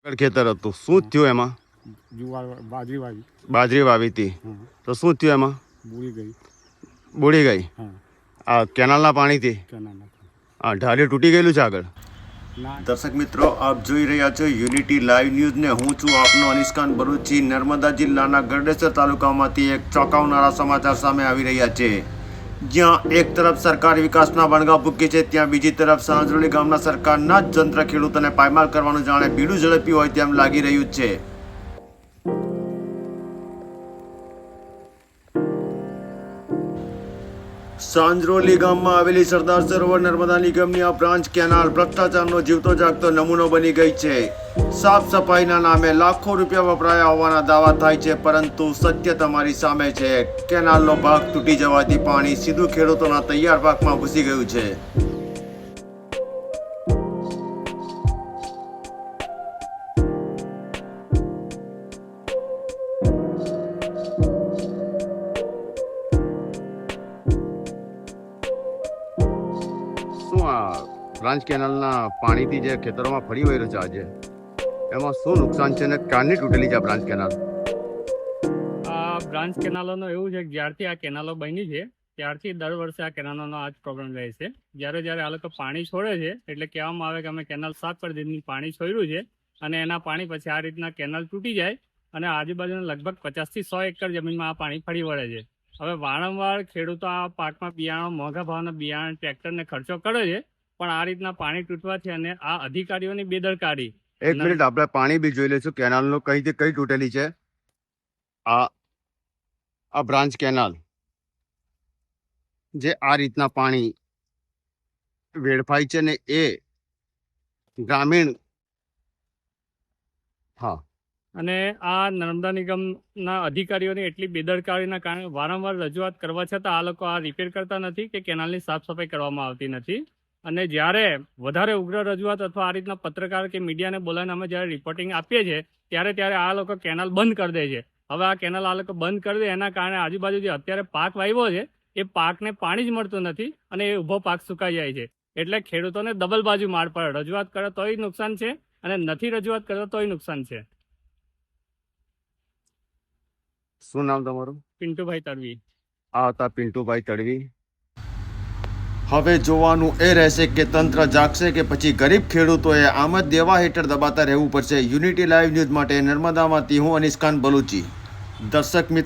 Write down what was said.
ખેતર હતું, શું થયું એમાં? જુવાર બાજરી વાવી. બાજરી વાવી હતી, હા, તો શું થયું એમાં? બુડી ગઈ. બુડી ગઈ હા, આ કેનાલના પાણીથી? કેનાલમાં. હા, ઢાળી તૂટી ગયેલું છે આગળ. ના, દર્શક મિત્રો, આપ જોઈ રહ્યા છો યુનિટી લાઈવ ન્યૂઝ ને હું છું આપનો અનિષ્કાન ભરૂચી. નર્મદા જિલ્લાના ગરડેસર તાલુકામાંથી એક ચોંકાવનારા સમાચાર સામે આવી રહ્યા છે. જ્યાં એક તરફ સરકાર વિકાસના વણગા ફૂંકે છે, ત્યાં બીજી તરફ સાંજરોલી ગામના સરકારના જ તંત્ર ખેડૂતોને પાયમાલ કરવાનું જાણે બીડું ઝડપ્યું હોય તેમ લાગી રહ્યું છે. સાંજરોલી ગામમાં આવેલી સરદાર સરોવર નર્મદા નિગમની આ બ્રાન્ચ કેનાલ ભ્રષ્ટાચારનો જીવતો જાગતો નમૂનો બની ગઈ છે. સાફ સફાઈના નામે લાખો રૂપિયા વપરાયા હોવાના દાવા થાય છે, પરંતુ સત્ય તમારી સામે છે. કેનાલનો ભાગ તૂટી જવાથી પાણી સીધું ખેડૂતોના તૈયાર પાકમાં ઘૂસી ગયું છે. શું આ બ્રાન્ચ કેનાલના પાણીથી જે ખેતરોમાં ફરી વળ્યું છે આજે, એમાં શું નુકસાન છે ને ક્યારની તૂટેલી છે આ બ્રાન્ચ કેનાલ? આ બ્રાન્ચ કેનાલોનો એવું છે કે જ્યારથી આ કેનાલો બની છે ત્યારથી દર વર્ષે આ કેનાલોનો આ જ પ્રોબ્લેમ રહે છે. જ્યારે આ લોકો પાણી છોડે છે એટલે કહેવામાં આવે કે અમે કેનાલ સાફ કરી દીધી, પાણી છોડ્યું છે, અને એના પાણી પછી આ રીતના કેનાલ તૂટી જાય અને આજુબાજુના લગભગ 50 થી 100 એકર જમીનમાં આ પાણી ફરી વળે છે. હવે વારંવાર ખેડૂતો આ પાકમાં બિયારણ, મોંઘા ભાવના બિયારણ, ટ્રેક્ટરને ખર્ચો કરે છે, પણ આ રીતના પાણી તૂટવાથી અને આ અધિકારીઓની બેદરકારી. એક મિનિટ, આપણે પાણી બી જોઈ લઈશું કેનાલનો કઈ તૂટેલી છે. આ બ્રાન્ચ કેનાલ જે આ રીતના પાણી વેડફાય છે ને એ ગ્રામીણ, હા, અને આ નર્મદા નિગમના અધિકારીઓની એટલી બેદરકારીના કારણે વારંવાર રજૂઆત કરવા છતાં આ લોકો આ રિપેર કરતા નથી કે કેનાલની સાફ સફાઈ કરવામાં આવતી નથી. અને જ્યારે વધારે ઉગ્ર રજૂઆત અથવા આ રીતના પત્રકાર કે મીડિયાને બોલાવીને અમે જ્યારે રિપોર્ટિંગ આપીએ છીએ ત્યારે આ લોકો કેનાલ બંધ કરી દે છે. હવે આ કેનાલ આ લોકો બંધ કરી દે એના કારણે આજુબાજુ જે અત્યારે પાક વાવ્યો છે એ પાકને પાણી જ મળતું નથી અને એ ઊભો પાક સુકાઈ જાય છે. એટલે ખેડૂતોને ડબલ બાજુ માર પડે. રજૂઆત કરે તોય નુકસાન છે અને નથી રજૂઆત કરે તોય નુકસાન છે. શું નામ તમારું? પિન્ટુભાઈ તડવી. આ હતા પિન્ટુભાઈ તડવી. હવે જોવાનું એ રહેશે કે તંત્ર જાગશે કે પછી ગરીબ ખેડૂતોએ આમ જ દેવા હેઠળ દબાતા રહેવું પડશે. યુનિટી લાઈવ ન્યૂઝ માટે નર્મદામાંથી હું અનિષ્કાન બલુચી. દર્શક મિત્રો,